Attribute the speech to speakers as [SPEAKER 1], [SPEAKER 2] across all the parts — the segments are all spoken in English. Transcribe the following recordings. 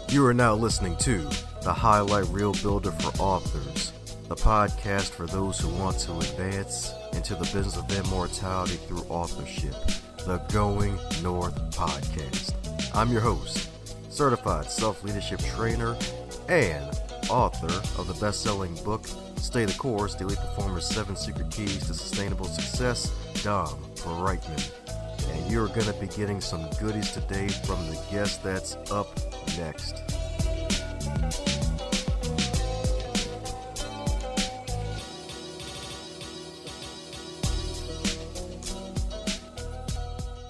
[SPEAKER 1] You are now listening to the Highlight Reel Builder for Authors, the podcast for those who want to advance into the business of immortality through authorship, the Going North podcast. I'm your host, certified self-leadership trainer and author of the best-selling book, Stay the Course, The Elite Performer's 7 Secret Keys to Sustainable Success, Dom Brightman. And you're going to be getting some goodies today from the guest that's up next.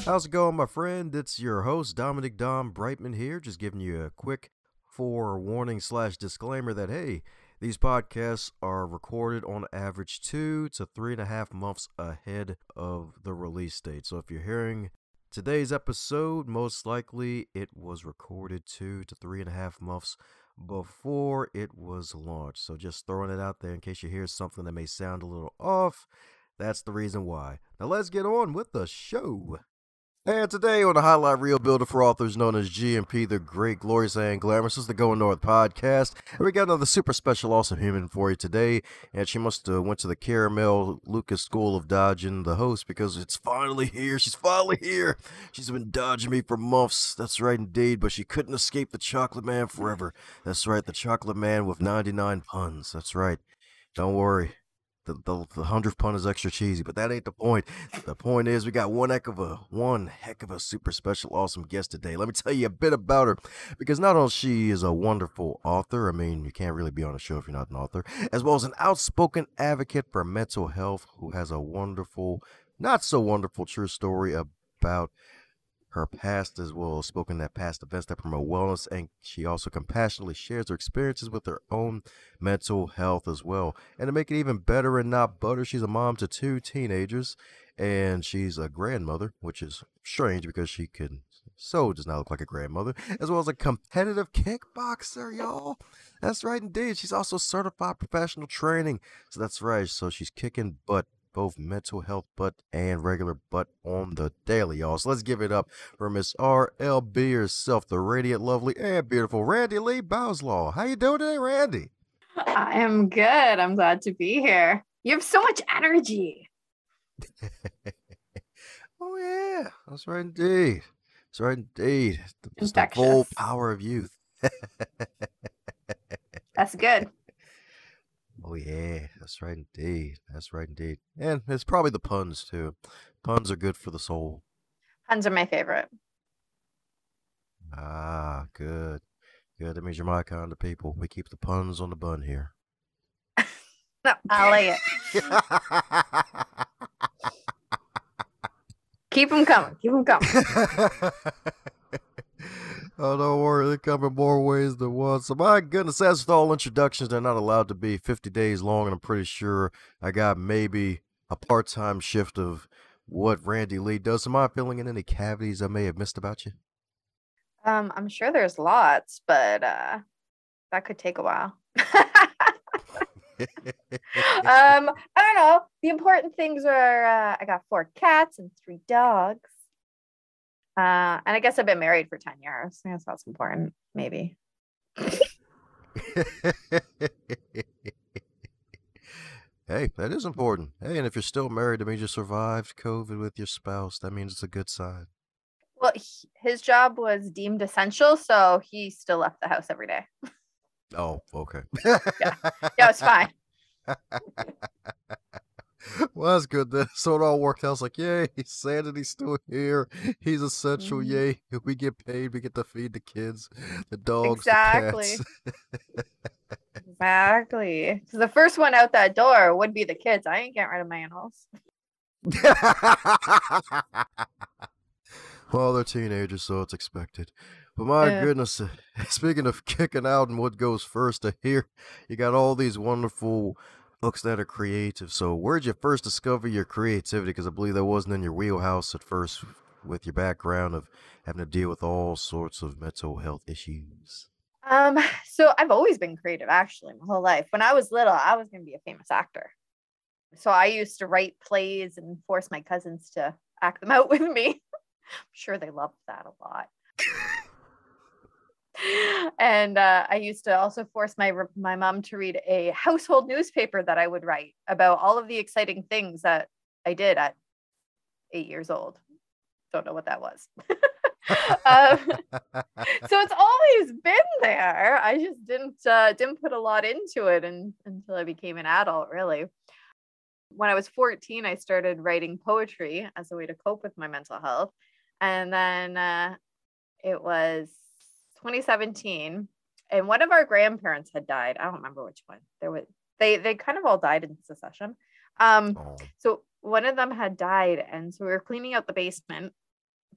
[SPEAKER 1] How's it going, my friend? It's your host, Dom Brightman here, just giving you a quick forewarning / disclaimer that, hey, these podcasts are recorded on average 2 to 3.5 months ahead of the release date. So if you're hearing today's episode, most likely it was recorded 2 to 3.5 months before it was launched. So just throwing it out there in case you hear something that may sound a little off. That's the reason why. Now let's get on with the show. And today on the Highlight Reel Builder for Authors known as GMP, the Great, Glorious, and Glamorous, is the Going North podcast. And we got another super special, awesome human for you today. And she must have went to the Caramel Lucas School of Dodging the host because it's finally here. She's finally here. She's been dodging me for months. That's right, indeed. But she couldn't escape the Chocolate Man forever. That's right, the Chocolate Man with 99 puns. That's right. Don't worry. The 100th pun is extra cheesy, but that ain't the point. The point is we got one heck of a super special, awesome guest today. Let me tell you a bit about her, because not only she is a wonderful author, I mean, you can't really be on a show if you're not an author, as well as an outspoken advocate for mental health who has a wonderful, not so wonderful true story about her past, as well as spoken at past events that promote wellness, and she also compassionately shares her experiences with her own mental health as well. And to make it even better and not butter, she's a mom to 2 teenagers, and she's a grandmother, which is strange because she does not look like a grandmother, as well as a competitive kickboxer, y'all. That's right, indeed. She's also certified professional training, so that's right. So she's kicking butt, both mental health butt and regular butt on the daily, y'all. So let's give it up for Miss RLB herself, the radiant, lovely, and beautiful Randi-Lee Bowslaugh. How you doing today, Randy?
[SPEAKER 2] I am good. I'm glad to be here. You have so much energy.
[SPEAKER 1] Oh, yeah. That's right, indeed. That's right, indeed. It's the full power of youth.
[SPEAKER 2] That's good.
[SPEAKER 1] Oh, yeah, that's right indeed. That's right indeed. And it's probably the puns, too. Puns are good for the soul.
[SPEAKER 2] Puns are my favorite.
[SPEAKER 1] Ah, good. Good. That means you're my kind of people. We keep the puns on the bun here.
[SPEAKER 2] No, I'll lay it. Keep them coming. Keep them coming.
[SPEAKER 1] Oh, don't worry. They come in more ways than one. So, my goodness, as with all introductions, they're not allowed to be 50 days long, and I'm pretty sure I got maybe a part-time shift of what Randi-Lee does. Am I filling in any cavities I may have missed about you?
[SPEAKER 2] I'm sure there's lots, but that could take a while. I don't know. The important things are I got 4 cats and 3 dogs. And I guess I've been married for 10 years. I guess that's important, maybe.
[SPEAKER 1] Hey, that is important. Hey, and if you're still married, that means you survived COVID with your spouse. That means it's a good sign.
[SPEAKER 2] Well, his job was deemed essential, so he still left the house every day.
[SPEAKER 1] Oh, okay.
[SPEAKER 2] Yeah, it's fine.
[SPEAKER 1] Well, that's good then. So it all worked out. It's like, yay, Sanity's still here. He's essential. Yay. If we get paid, we get to feed the kids, the dogs,
[SPEAKER 2] exactly.
[SPEAKER 1] the cats.
[SPEAKER 2] Exactly. So the first one out that door would be the kids. I ain't getting rid of my animals.
[SPEAKER 1] Well, they're teenagers, so it's expected. But my goodness, speaking of kicking out and what goes first to here, you got all these wonderful books that are creative. So where'd you first discover your creativity? Because I believe that wasn't in your wheelhouse at first with your background of having to deal with all sorts of mental health issues.
[SPEAKER 2] So I've always been creative, actually, my whole life. When I was little, I was going to be a famous actor. So I used to write plays and force my cousins to act them out with me. I'm sure they loved that a lot. And I used to also force my mom to read a household newspaper that I would write about all of the exciting things that I did at 8 years old. Don't know what that was. So it's always been there. I just didn't put a lot into it until I became an adult, really. When I was 14, I started writing poetry as a way to cope with my mental health. And then it was 2017, and one of our grandparents had died. I don't remember which one. They kind of all died in succession. So one of them had died, and so we were cleaning out the basement,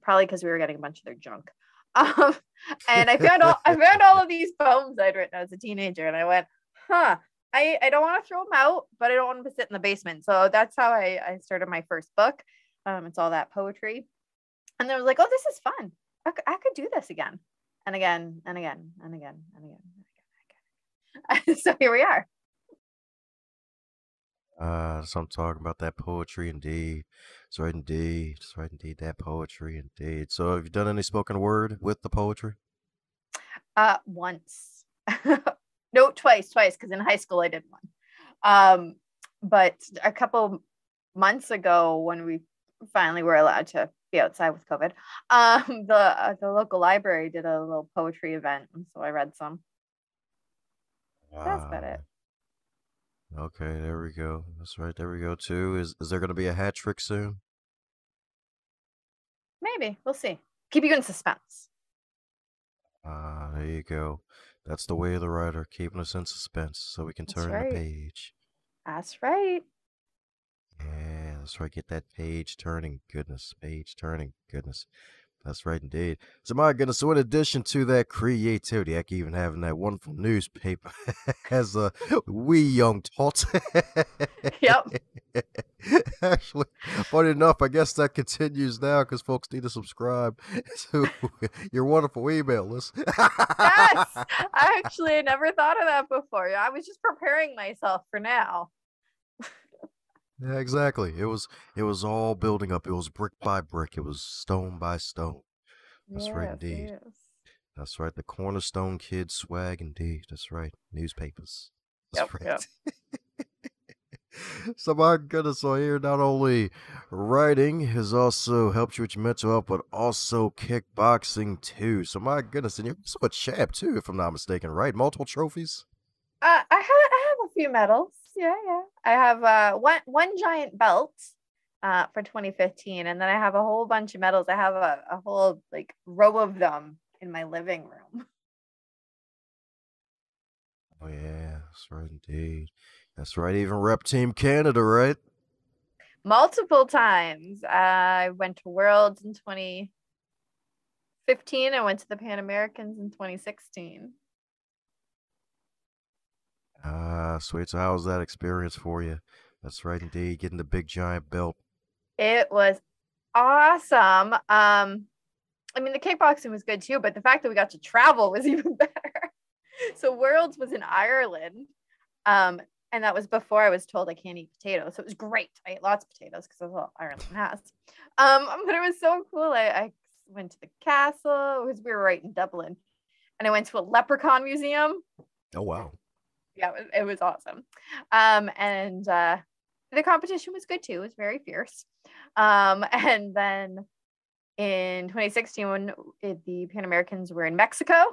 [SPEAKER 2] probably because we were getting a bunch of their junk. And I found all of these poems I'd written as a teenager, and I went, I don't want to throw them out, but I don't want them to sit in the basement. So that's how I started my first book. It's all that poetry. And then I was like, oh, this is fun. I could do this again and again and again and again and again and again. So here we are.
[SPEAKER 1] So I'm talking about that poetry indeed. That's right indeed. That's right indeed. That poetry indeed. So have you done any spoken word with the poetry?
[SPEAKER 2] Once. No, twice, because in high school I did one. But a couple months ago, when we finally were allowed to be outside with COVID, the local library did a little poetry event, and so I read some. That's about it.
[SPEAKER 1] Okay, there we go. That's right. There we go too. Is there going to be a hat trick soon?
[SPEAKER 2] Maybe. We'll see. Keep you in suspense.
[SPEAKER 1] There you go. That's the way of the writer, keeping us in suspense so we can turn the page.
[SPEAKER 2] That's right.
[SPEAKER 1] Yeah, that's right. Get that page turning goodness. Page turning goodness. That's right indeed. So my goodness, so in addition to that creativity, I can even having that wonderful newspaper as a wee young tot.
[SPEAKER 2] Yep.
[SPEAKER 1] Actually, funny enough, I guess that continues now because folks need to subscribe to your wonderful email list.
[SPEAKER 2] Yes, I never thought of that before. I was just preparing myself for now.
[SPEAKER 1] Yeah, exactly. It was all building up. It was brick by brick. It was stone by stone. That's right indeed.
[SPEAKER 2] Yes.
[SPEAKER 1] That's right. The Cornerstone Kid swag indeed. That's right. Newspapers. That's right.
[SPEAKER 2] Yep.
[SPEAKER 1] So my goodness, so here not only writing has also helped you with your mental health, but also kickboxing too. So my goodness, and you're also a champ too, if I'm not mistaken, right? Multiple trophies?
[SPEAKER 2] I have a few medals. Yeah. I have one giant belt for 2015, and then I have a whole bunch of medals. I have a whole like row of them in my living room.
[SPEAKER 1] Oh yeah, that's right indeed. That's right. Even rep Team Canada, right?
[SPEAKER 2] Multiple times. I went to Worlds in 2015. I went to the Pan Americans in 2016.
[SPEAKER 1] Sweet. So how was that experience for you? That's right indeed. Getting the big giant belt.
[SPEAKER 2] It was awesome. I mean, the kickboxing was good too, but the fact that we got to travel was even better. So Worlds was in Ireland. And that was before I was told I can't eat potatoes. So it was great. I ate lots of potatoes because that's all Ireland has. But it was so cool. I went to the castle because we were right in Dublin. And I went to a leprechaun museum.
[SPEAKER 1] Oh, wow.
[SPEAKER 2] Yeah, it was awesome. And the competition was good too. It was very fierce. And then in 2016, when the Pan Americans were in Mexico,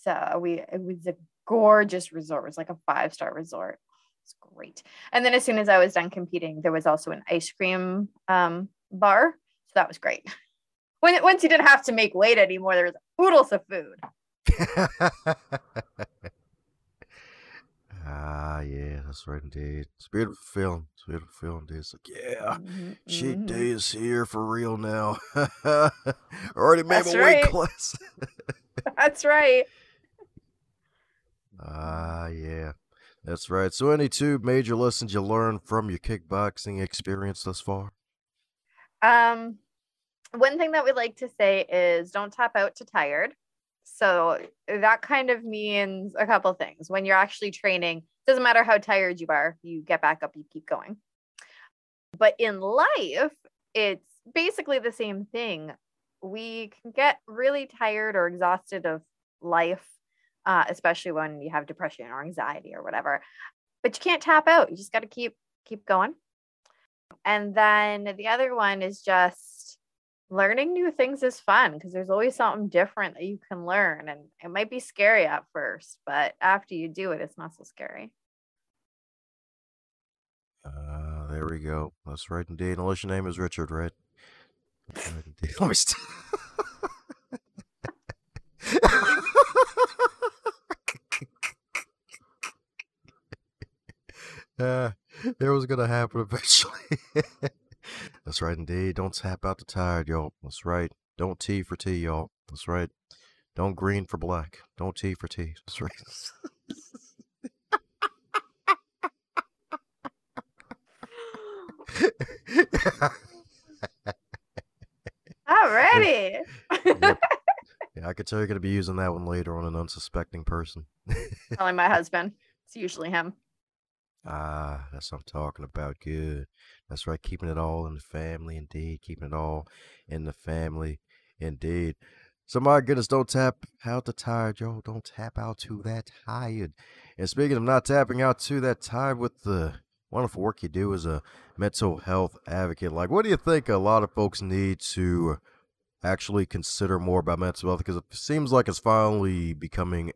[SPEAKER 2] so it was a gorgeous resort. It was like a 5-star resort. It's great. And then as soon as I was done competing, there was also an ice cream bar. So that was great. Once you didn't have to make weight anymore, there was oodles of food.
[SPEAKER 1] Yeah, that's right indeed. It's a beautiful feeling. It's a beautiful feeling, dude. It's like, yeah, cheat day is here for real now. Already made my weight class.
[SPEAKER 2] That's right.
[SPEAKER 1] Yeah, that's right. So any 2 major lessons you learned from your kickboxing experience thus far?
[SPEAKER 2] One thing that we like to say is don't tap out to tired. So that kind of means a couple things. When you're actually training, doesn't matter how tired you are, you get back up, you keep going. But in life, it's basically the same thing. We can get really tired or exhausted of life, especially when you have depression or anxiety or whatever. But you can't tap out. You just got to keep going. And then the other one is just learning new things is fun, because there's always something different that you can learn. And it might be scary at first, but after you do it, it's not so scary.
[SPEAKER 1] There we go. That's right indeed. Unless your name is Richard, right? That's right indeed. Let me it was gonna happen eventually. That's right indeed. Don't tap out the tide, y'all. That's right. Don't T for T, y'all. That's right. Don't green for black. Don't T for T. That's right.
[SPEAKER 2] Alrighty.
[SPEAKER 1] Yep. Yeah, I could tell you're gonna be using that one later on an unsuspecting person.
[SPEAKER 2] Telling my husband. It's usually him.
[SPEAKER 1] Ah, that's what I'm talking about. Good. That's right. Keeping it all in the family, indeed. Keeping it all in the family, indeed. So my goodness, don't tap out the tide, y'all. Don't tap out to that tide. And speaking of not tapping out to that tide, with the wonderful work you do as a mental health advocate, like, what do you think a lot of folks need to actually consider more about mental health? Because it seems like it's finally becoming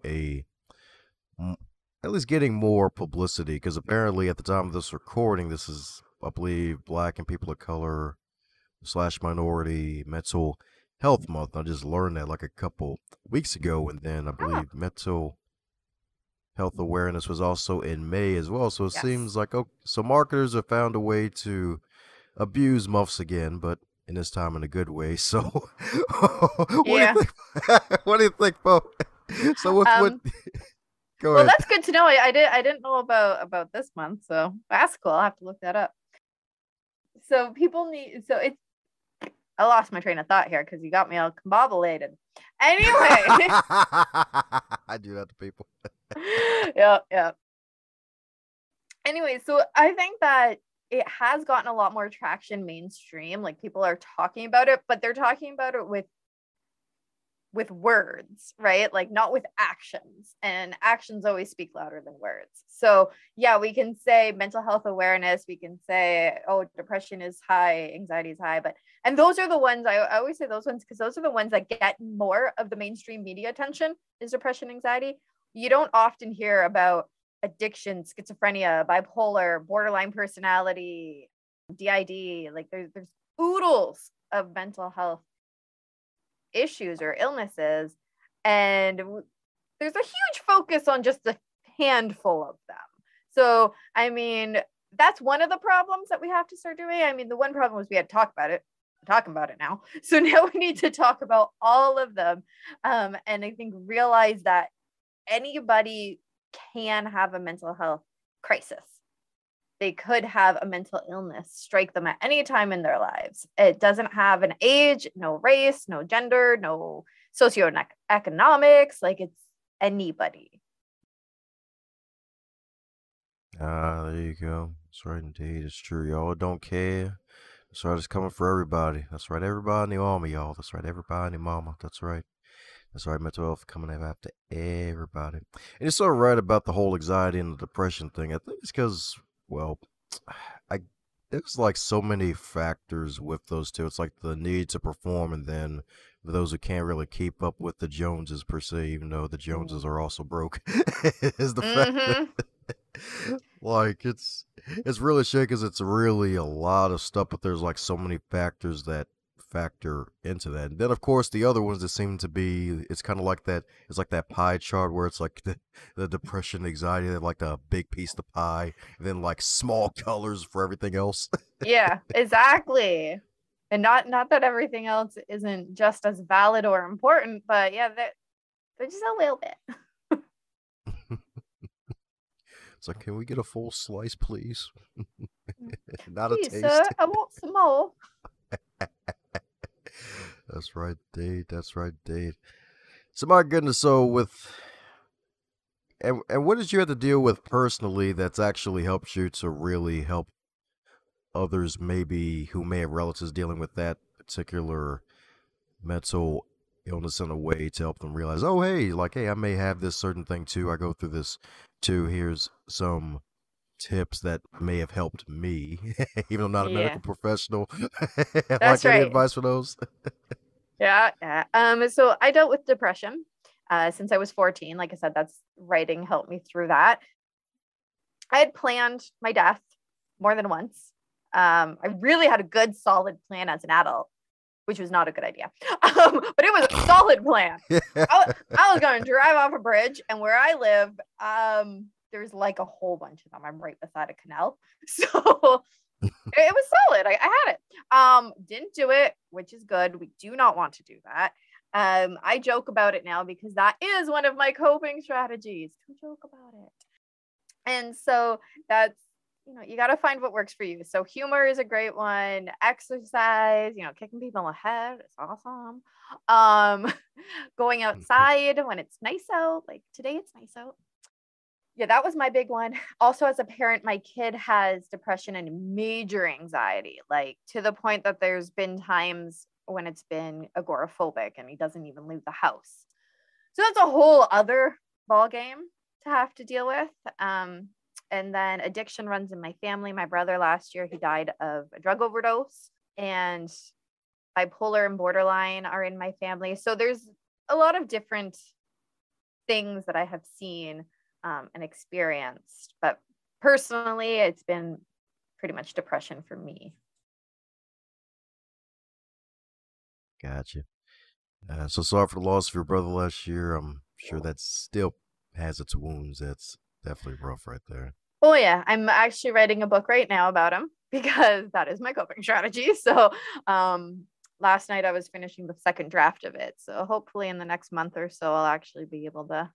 [SPEAKER 1] at least getting more publicity, because apparently at the time of this recording, this is, I believe, Black and People of Color / Minority Mental Health Month. I just learned that like a couple weeks ago, and then I believe Mental Health Awareness was also in May as well. So it seems like, so marketers have found a way to abuse months again, but in this time in a good way. So what do you think? What do you think, Bo? So what? Go ahead.
[SPEAKER 2] That's good to know. I didn't know about this month, so that's cool. I'll have to look that up. So people need. So it's. I lost my train of thought here because you got me all combobulated. Anyway,
[SPEAKER 1] I do that to people.
[SPEAKER 2] Yeah. Anyway, so I think that it has gotten a lot more traction mainstream. Like, people are talking about it, but they're talking about it with words, right? Like, not with actions, and actions always speak louder than words. So yeah, we can say mental health awareness, we can say, oh, depression is high, anxiety is high, and those are the ones I always say, those ones, because those are the ones that get more of the mainstream media attention, is depression, anxiety. You don't often hear about addiction, schizophrenia, bipolar, borderline personality, DID. Like, there's oodles of mental health issues or illnesses, and there's a huge focus on just a handful of them. So I mean, that's one of the problems that we have to start doing. I mean, the one problem was we had to talk about it. We're talking about it now, so now we need to talk about all of them, and I think realize that anybody can have a mental health crisis. They could have a mental illness strike them at any time in their lives. It doesn't have an age, no race, no gender, no socioeconomics. Like, it's anybody.
[SPEAKER 1] There you go. That's right indeed. It's true. Y'all don't care. That's right. It's coming for everybody. That's right. Everybody in the army, y'all. That's right. Everybody in the mama. That's right. That's right. Mental health coming after everybody. And you're so right about the whole anxiety and the depression thing. I think it's because, well, there's like so many factors with those two. It's like the need to perform, and then for those who can't really keep up with the Joneses per se, even though the Joneses are also broke, is the fact that, like, it's really shit, because it's really a lot of stuff, but there's like so many factors that factor into that. And then of course the other ones that seem to be, it's kind of like that, it's like that pie chart where it's like the depression, anxiety, they're like a big piece of pie, and then like small colors for everything else.
[SPEAKER 2] Yeah, exactly. And not that everything else isn't just as valid or important, but yeah, they're just a little bit.
[SPEAKER 1] It's like, can we get a full slice, please? Not
[SPEAKER 2] Please,
[SPEAKER 1] a taste.
[SPEAKER 2] sir, I want some more.
[SPEAKER 1] That's right, Dave. That's right, Dave. So my goodness, so with and what did you have to deal with personally that's actually helped you to really help others, maybe who may have relatives dealing with that particular mental illness in a way to help them realize, oh, hey, like, hey, I may have this certain thing too. I go through this too. Here's some tips that may have helped me, even though I'm not a
[SPEAKER 2] Yeah,
[SPEAKER 1] medical professional.
[SPEAKER 2] that's
[SPEAKER 1] Like, any
[SPEAKER 2] right.
[SPEAKER 1] advice for those?
[SPEAKER 2] Yeah, yeah. So I dealt with depression since I was 14. Like I said, that's writing helped me through that. I had planned my death more than once. I really had a good, solid plan as an adult, which was not a good idea. But it was a solid plan. I was going to drive off a bridge, and where I live, there's like a whole bunch of them. I'm right beside a canal. So it was solid. I had it. Didn't do it, which is good. We do not want to do that. I joke about it now because that is one of my coping strategies, to joke about it. And so that's, you got to find what works for you. So humor is a great one. Exercise, kicking people in the head is awesome. Going outside when it's nice out, like today it's nice out. Yeah, that was my big one. Also, as a parent, my kid has depression and major anxiety, like to the point that there's been times when it's been agoraphobic and he doesn't even leave the house. So that's a whole other ball game to have to deal with. And then addiction runs in my family. My brother last year, he died of a drug overdose, and bipolar and borderline are in my family. So there's a lot of different things that I have seen and experienced. But personally, it's been pretty much depression for me.
[SPEAKER 1] Gotcha. So sorry for the loss of your brother last year. I'm sure that still has its wounds. That's definitely rough right there.
[SPEAKER 2] Oh yeah, I'm actually writing a book right now about him because that is my coping strategy. So last night I was finishing the second draft of it. So hopefully in the next month or so, I'll actually be able to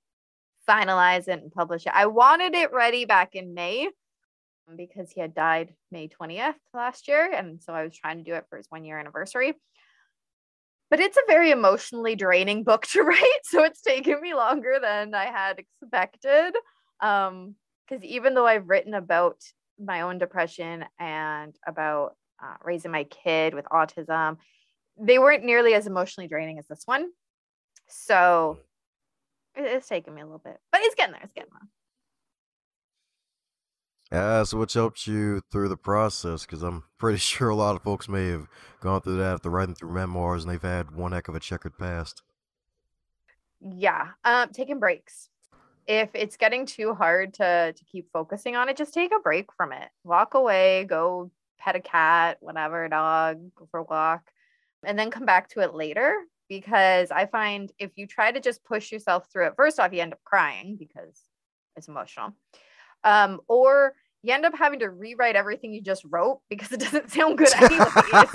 [SPEAKER 2] finalize it and publish it. I wanted it ready back in May because he had died May 20th last year. And so I was trying to do it for his 1-year anniversary. But it's a very emotionally draining book to write. So it's taken me longer than I had expected. Because even though I've written about my own depression and about raising my kid with autism, they weren't nearly as emotionally draining as this one. So it's taken me a little bit, but it's getting there. It's getting there.
[SPEAKER 1] So what's helped you through the process? Because I'm pretty sure a lot of folks may have gone through that after writing through memoirs, and they've had one heck of a checkered past.
[SPEAKER 2] Yeah, taking breaks. If it's getting too hard to keep focusing on it, just take a break from it. Walk away, go pet a cat, whatever, dog, go for a walk, and then come back to it later. Because I find if you try to just push yourself through it, first off, you end up crying because it's emotional. Or you end up having to rewrite everything you just wrote because it doesn't sound good anyways.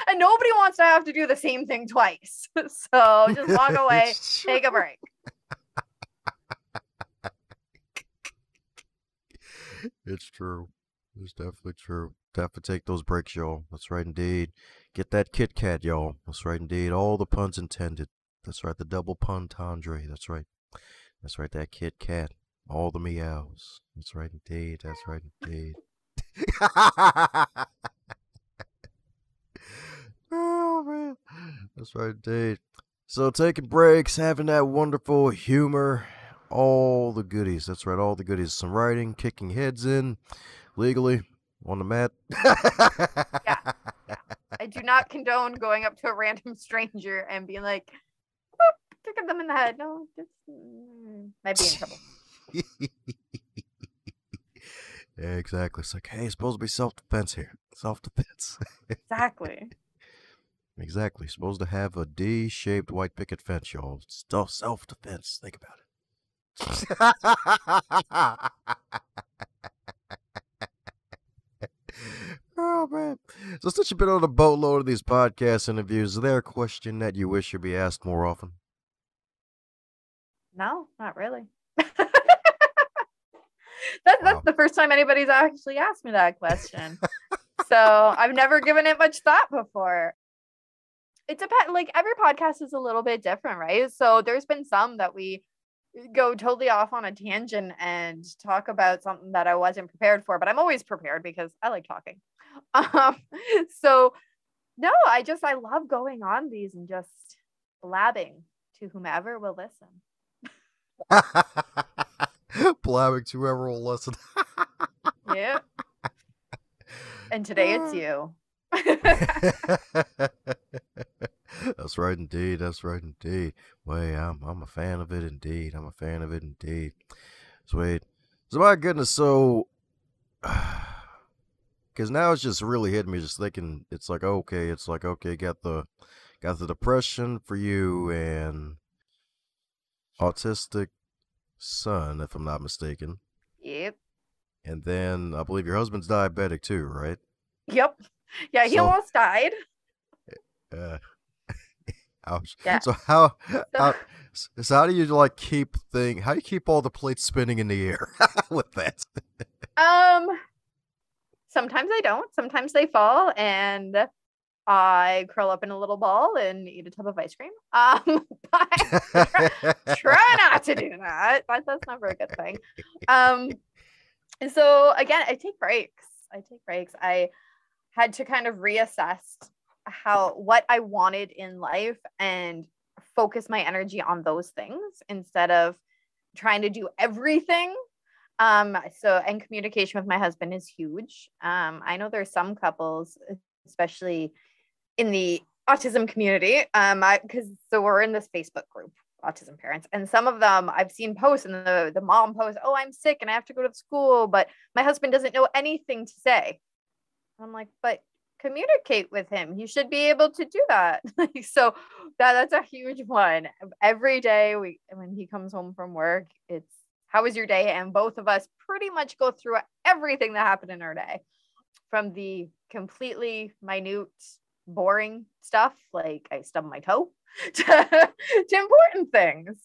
[SPEAKER 2] And nobody wants to have to do the same thing twice. So just walk away, take a break.
[SPEAKER 1] It's true. It's definitely true. Definitely take those breaks, y'all. That's right, indeed. Get that Kit Kat, y'all. That's right, indeed. All the puns intended. That's right, the double pun tendre. That's right. That's right, that Kit Kat. All the meows. That's right, indeed. That's right, indeed. Oh, man. That's right, indeed. So taking breaks, having that wonderful humor, all the goodies. That's right, all the goodies. Some writing, kicking heads in, legally, on the mat.
[SPEAKER 2] Yeah. I do not condone going up to a random stranger and being like, kicking them in the head. No, just might be in trouble.
[SPEAKER 1] Yeah, exactly. It's like, hey, it's supposed to be self-defense here. Self-defense.
[SPEAKER 2] Exactly.
[SPEAKER 1] Exactly. Supposed to have a D-shaped white picket fence, y'all. Still self-defense. Think about it. Oh, man. So since you've been on a boatload of these podcast interviews, is there a question that you wish you'd be asked more often?
[SPEAKER 2] No, not really. That's the first time anybody's actually asked me that question. So I've never given it much thought before. It depends. Like every podcast is a little bit different, right? So there's been some that we go totally off on a tangent and talk about something that I wasn't prepared for, but I'm always prepared because I like talking. So No, I love going on these and just blabbing to whomever will listen.
[SPEAKER 1] Blabbing to whoever will listen.
[SPEAKER 2] Yeah. And today it's you.
[SPEAKER 1] That's right indeed. That's right indeed. Wait, I'm a fan of it indeed. I'm a fan of it indeed. Sweet. So my goodness, so because now it's just really hitting me. Just thinking, it's like okay, got the depression for you and autistic son, if I'm not mistaken.
[SPEAKER 2] Yep.
[SPEAKER 1] And then I believe your husband's diabetic too, right?
[SPEAKER 2] Yep. Yeah, he
[SPEAKER 1] So,
[SPEAKER 2] almost died.
[SPEAKER 1] uh, ouch.
[SPEAKER 2] Yeah.
[SPEAKER 1] So how do you like how do you keep all the plates spinning in the air with that?
[SPEAKER 2] Sometimes I don't. Sometimes they fall and I curl up in a little ball and eat a tub of ice cream. But try not to do that. That's never a good thing. So again, I take breaks. I had to kind of reassess what I wanted in life and focus my energy on those things instead of trying to do everything. And communication with my husband is huge. I know there's some couples, especially in the autism community, so we're in this Facebook group, autism parents, and some of them I've seen posts, and the mom posts, "Oh, I'm sick and I have to go to school, but my husband doesn't know anything to say." I'm like, but communicate with him. You should be able to do that. So that's a huge one. Every day when he comes home from work, it's, how was your day? And both of us pretty much go through everything that happened in our day, from the completely minute, boring stuff, like I stubbed my toe, to important things.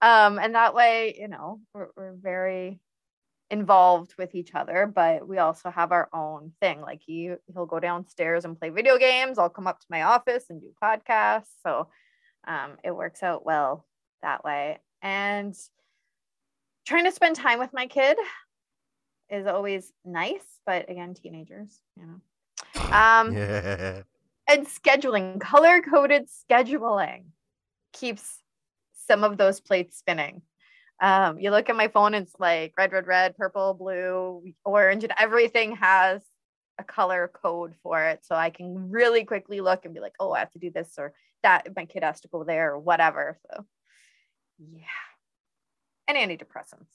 [SPEAKER 2] And that way, we're very involved with each other, but we also have our own thing. Like he'll go downstairs and play video games. I'll come up to my office and do podcasts. So it works out well that way. And trying to spend time with my kid is always nice, but again, teenagers,
[SPEAKER 1] Yeah.
[SPEAKER 2] And scheduling, color-coded scheduling keeps some of those plates spinning. You look at my phone, it's like red, purple, blue, orange, and everything has a color code for it. So I can really quickly look and be like, oh, I have to do this or that. My kid has to go there or whatever. So yeah. And antidepressants.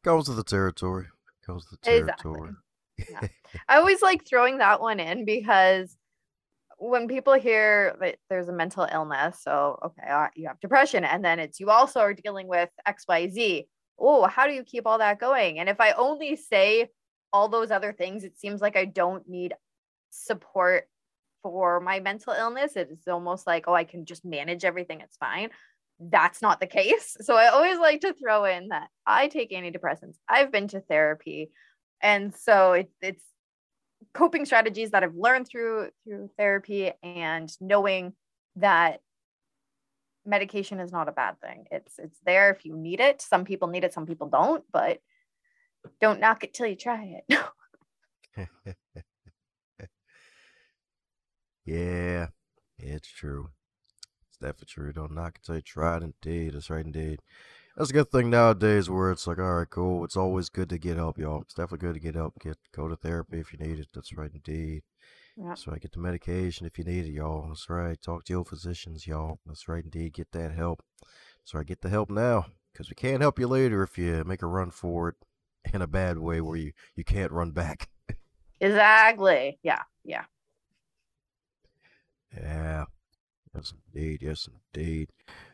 [SPEAKER 1] Goes with the territory.
[SPEAKER 2] Exactly. Yeah. I always like throwing that one in because when people hear that there's a mental illness, so okay, you have depression, and then it's you also are dealing with XYZ. Oh, how do you keep all that going? And if I only say all those other things, it seems like I don't need support for my mental illness. It's almost like, oh, I can just manage everything, it's fine. That's not the case. So I always like to throw in that I take antidepressants. I've been to therapy. And so it's coping strategies that I've learned through therapy, and knowing that medication is not a bad thing. It's there if you need it. Some people need it, some people don't, but don't knock it till you try it.
[SPEAKER 1] Yeah, it's true. It's definitely true. Don't knock it till you try it. Indeed, that's right. Indeed, that's a good thing nowadays. Where it's like, all right, cool. It's always good to get help, y'all. It's definitely good to get help. Go to therapy if you need it. That's right. Indeed.
[SPEAKER 2] Yeah.
[SPEAKER 1] That's right. Get the medication if you need it, y'all. That's right. Talk to your physicians, y'all. That's right. Indeed. Get that help. That's right. Get the help now, because we can't help you later if you make a run for it in a bad way where you can't run back.
[SPEAKER 2] Exactly. Yeah.
[SPEAKER 1] Yeah. Yes, indeed. Yes, indeed.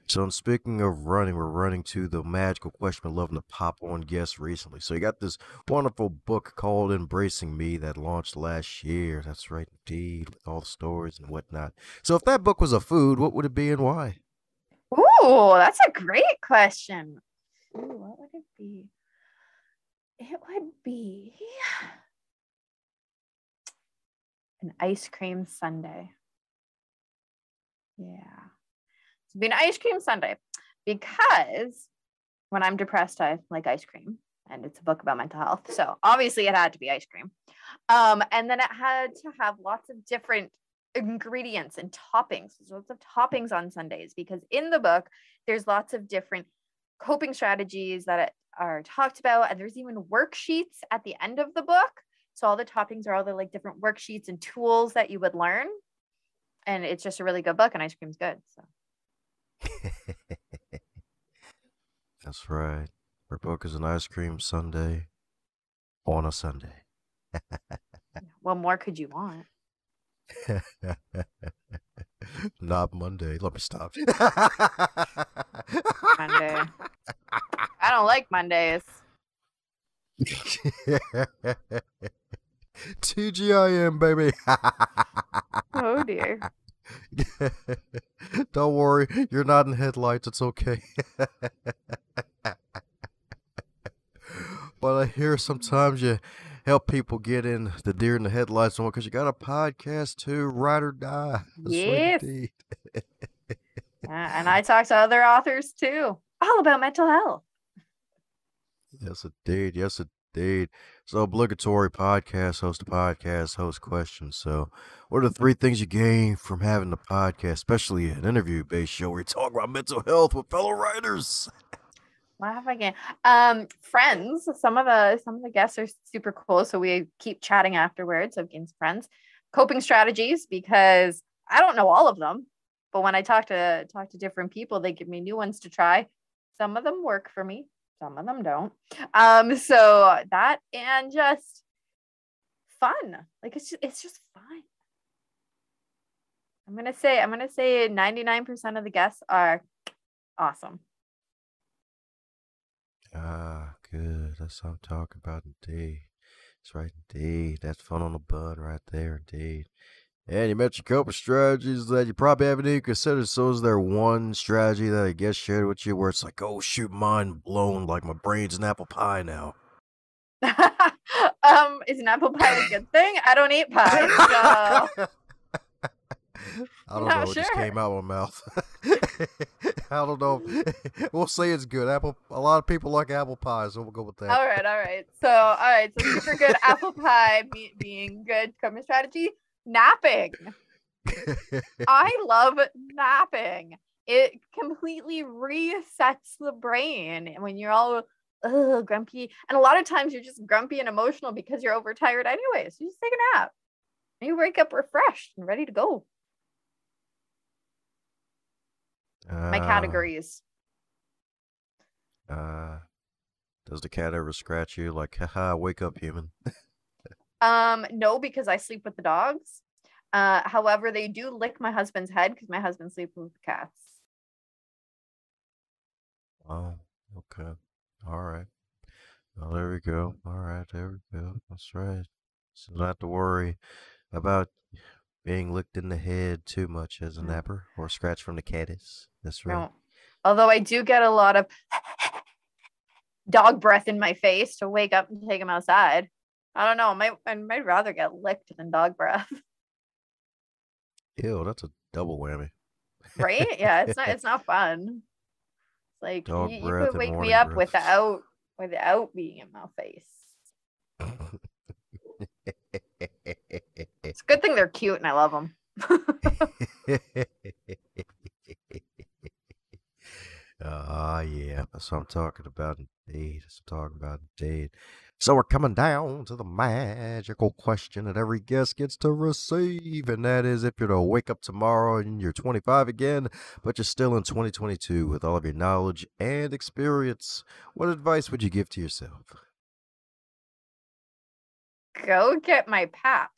[SPEAKER 1] So, speaking of running, we're running to the magical question of loving to pop on guests recently. So, you got this wonderful book called Embracing Me that launched last year. That's right, indeed, with all the stories and whatnot. So, if that book was a food, what would it be and why?
[SPEAKER 2] Ooh, that's a great question. Ooh, what would it be? It would be an ice cream sundae. Yeah. It'd be an ice cream sundae because when I'm depressed, I like ice cream. and it's a book about mental health. So obviously it had to be ice cream. And then it had to have lots of different ingredients and toppings. There's lots of toppings on sundaes because in the book, there's lots of different coping strategies that are talked about. And there's even worksheets at the end of the book. So all the toppings are all the like different worksheets and tools that you would learn. And it's just a really good book, and ice cream's good. So
[SPEAKER 1] That's right. Her book is an ice cream sundae on a Sunday.
[SPEAKER 2] what more could you want?
[SPEAKER 1] Not Monday. Let me stop.
[SPEAKER 2] Monday. I don't like Mondays.
[SPEAKER 1] TGIM, baby.
[SPEAKER 2] Oh dear.
[SPEAKER 1] Don't worry, you're not in headlights. It's okay. But I hear sometimes you help people get in the deer in the headlights on because you got a podcast too, Ride or Die.
[SPEAKER 2] Yes. And I talk to other authors too, all about mental health.
[SPEAKER 1] Yes, indeed. Yes, indeed. So, obligatory podcast, host questions. So, what are the 3 things you gain from having a podcast, especially an interview-based show where you talk about mental health with fellow writers?
[SPEAKER 2] What have I gained? Friends. Some of the guests are super cool, so we keep chatting afterwards. I've gained some friends. Coping strategies, because I don't know all of them, but when I talk to different people, they give me new ones to try. Some of them work for me, some of them don't. So that, and just fun. Like it's just fun. I'm gonna say 99% of the guests are awesome.
[SPEAKER 1] Good. That's what I'm talking about, indeed. That's right, indeed. That's fun on the bud right there, indeed. And you mentioned coping strategies that you probably haven't even considered. So is there one strategy that I guess shared with you where it's like, oh shoot, mind blown, like my brain's an apple pie now?
[SPEAKER 2] Is an apple pie a good thing? I don't eat pie, so
[SPEAKER 1] I don't know. It just came out of my mouth. I don't know. We'll say it's good. A lot of people like apple pie, so we'll go with that.
[SPEAKER 2] All right. So super good apple pie being good coping strategy. Napping. I love napping. It completely resets the brain when you're all grumpy. And a lot of times you're just grumpy and emotional because you're overtired anyway. So you just take a nap. And you wake up refreshed and ready to go. My categories.
[SPEAKER 1] Does the cat ever scratch you like, haha, wake up, human?
[SPEAKER 2] No, because I sleep with the dogs. However, they do lick my husband's head because my husband sleeps with the cats.
[SPEAKER 1] Oh, okay. All right. Well, there we go. All right, there we go. That's right. So not to worry about being licked in the head too much as a napper or scratch from the catties. That's right.
[SPEAKER 2] No. Although I do get a lot of dog breath in my face to wake up and take him outside. I don't know. I might rather get licked than dog breath.
[SPEAKER 1] Ew, that's a double whammy.
[SPEAKER 2] Right? Yeah, it's not fun. It's like you could wake me up without being in my face. It's a good thing they're cute and I love them.
[SPEAKER 1] Yeah, that's what I'm talking about, indeed. That's what I'm talking about, indeed. So we're coming down to the magical question that every guest gets to receive, and that is if you're to wake up tomorrow and you're 25 again, but you're still in 2022 with all of your knowledge and experience, what advice would you give to yourself?
[SPEAKER 2] Go get my pap.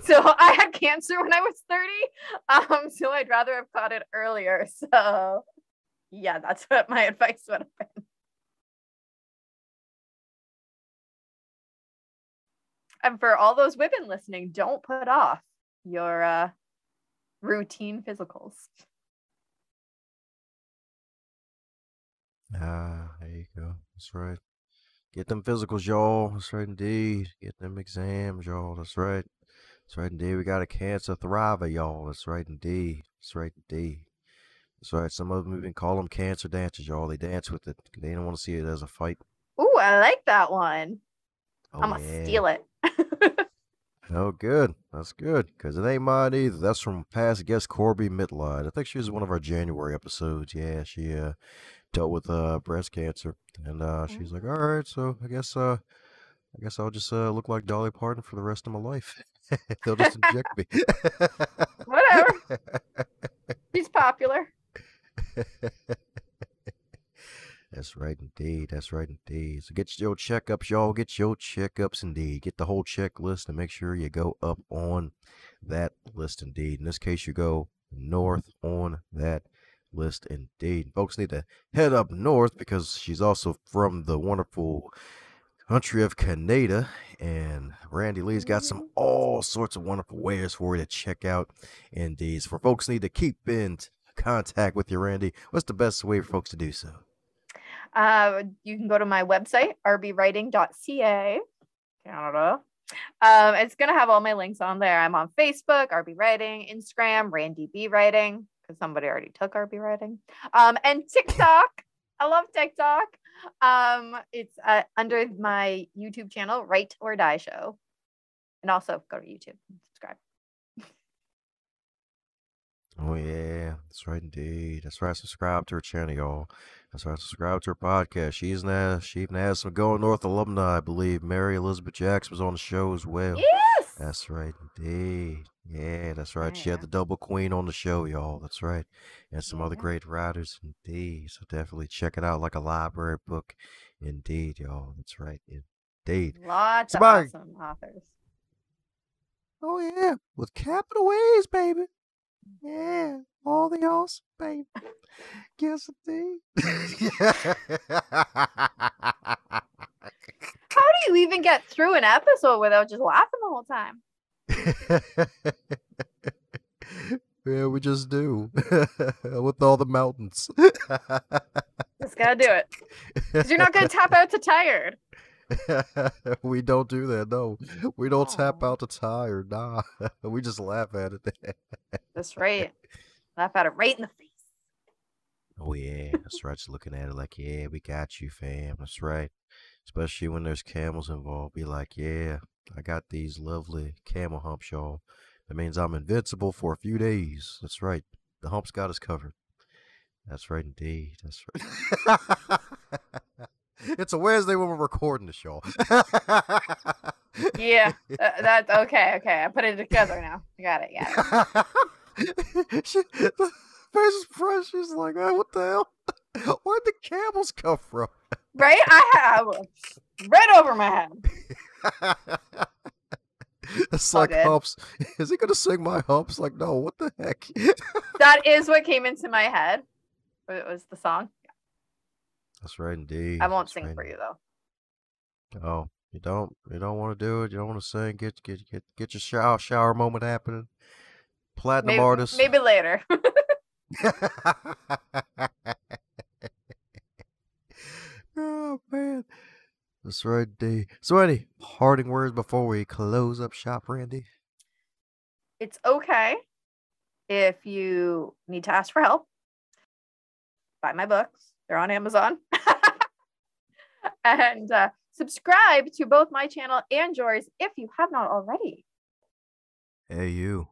[SPEAKER 2] So I had cancer when I was 30. So I'd rather have caught it earlier. So yeah, that's what my advice would have been. And for all those women listening, don't put off your routine physicals.
[SPEAKER 1] There you go. That's right. Get them physicals, y'all. That's right, indeed. Get them exams, y'all. That's right. That's right, indeed. We got a cancer thriver, y'all. That's right, indeed. That's right, indeed. That's right. Some of them even call them cancer dances, y'all. They dance with it. They don't want to see it as a fight.
[SPEAKER 2] Ooh, I like that one.
[SPEAKER 1] Oh,
[SPEAKER 2] I'm gonna
[SPEAKER 1] yeah.
[SPEAKER 2] steal it.
[SPEAKER 1] Oh, good. That's good. Because it ain't mine either. That's from past guest Corby Mitline. I think she was one of our January episodes. Yeah, she dealt with breast cancer. And she's like, all right, so I guess I'll just look like Dolly Parton for the rest of my life. They'll just inject me.
[SPEAKER 2] Whatever. She's popular.
[SPEAKER 1] That's right, indeed. That's right, indeed. So get your checkups, y'all. Get your checkups, indeed. Get the whole checklist and make sure you go up on that list, indeed. In this case, you go north on that list, indeed. Folks need to head up north because she's also from the wonderful country of Canada, and Randi-Lee's got some all sorts of wonderful wares for you to check out, indeed. So for folks need to keep in contact with you, Randy, what's the best way for folks to do so?
[SPEAKER 2] You can go to my website, rbwriting.ca, Canada. It's going to have all my links on there. I'm on Facebook, RB Writing, Instagram, Randy B Writing, because somebody already took RB Writing, and TikTok. I love TikTok. It's under my YouTube channel, Write or Die Show. And also go to YouTube and subscribe.
[SPEAKER 1] Oh, yeah. That's right, indeed. That's right. Subscribe to her channel, y'all. That's right. Subscribe to her podcast. She even has some Going North alumni, I believe. Mary Elizabeth Jackson was on the show as well.
[SPEAKER 2] Yes!
[SPEAKER 1] That's right, indeed. Yeah, that's right. She had
[SPEAKER 2] Yeah.
[SPEAKER 1] the Double Queen on the show, y'all. That's right. And some other
[SPEAKER 2] Yeah.
[SPEAKER 1] great writers, indeed. So definitely check it out like a library book, indeed, y'all. That's right, indeed.
[SPEAKER 2] Lots of
[SPEAKER 1] Somebody-
[SPEAKER 2] awesome authors.
[SPEAKER 1] Oh, yeah. With capital A's, baby. Yeah. All the awesome, baby. Yes, indeed.
[SPEAKER 2] How do you even get through an episode without just laughing the whole time?
[SPEAKER 1] Yeah, we just do. With all the mountains.
[SPEAKER 2] Just gotta do it. Because you're not gonna tap out to tired.
[SPEAKER 1] We don't do that, no. We don't tap
[SPEAKER 2] Aw.
[SPEAKER 1] out the tire, nah. We just laugh at it.
[SPEAKER 2] That's right. Laugh at it right in the face.
[SPEAKER 1] Oh, yeah, that's right. Just looking at it like, yeah, we got you, fam. That's right. Especially when there's camels involved. Be like, yeah, I got these lovely camel humps, y'all. That means I'm invincible for a few days. That's right. The humps got us covered. That's right, indeed. That's right. It's a Wednesday when we're recording this, y'all.
[SPEAKER 2] Yeah. That's okay. I put it together now. I got it. Yeah.
[SPEAKER 1] The face is fresh. She's like, oh, what the hell? Where'd the camels come from?
[SPEAKER 2] Right? I have right over my head.
[SPEAKER 1] It's
[SPEAKER 2] All
[SPEAKER 1] like
[SPEAKER 2] good.
[SPEAKER 1] humps. Is he gonna sing my humps? Like, no, what the heck?
[SPEAKER 2] That is what came into my head. It was the song.
[SPEAKER 1] That's right, indeed.
[SPEAKER 2] I won't
[SPEAKER 1] That's
[SPEAKER 2] sing
[SPEAKER 1] right.
[SPEAKER 2] for you though.
[SPEAKER 1] Oh, you don't want to do it. You don't want to sing. Get your shower moment happening. Platinum artist.
[SPEAKER 2] Maybe later.
[SPEAKER 1] Oh man, that's right, D. So, any parting words before we close up shop, Randy?
[SPEAKER 2] It's okay if you need to ask for help. Buy my books. They're on Amazon. And subscribe to both my channel and yours if you have not already.
[SPEAKER 1] Hey, you.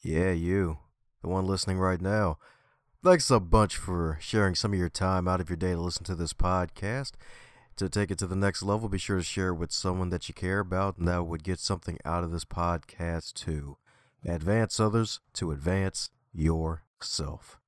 [SPEAKER 1] Yeah, you. The one listening right now. Thanks a bunch for sharing some of your time out of your day to listen to this podcast. To take it to the next level, be sure to share it with someone that you care about and that would get something out of this podcast too. Advance others to advance yourself.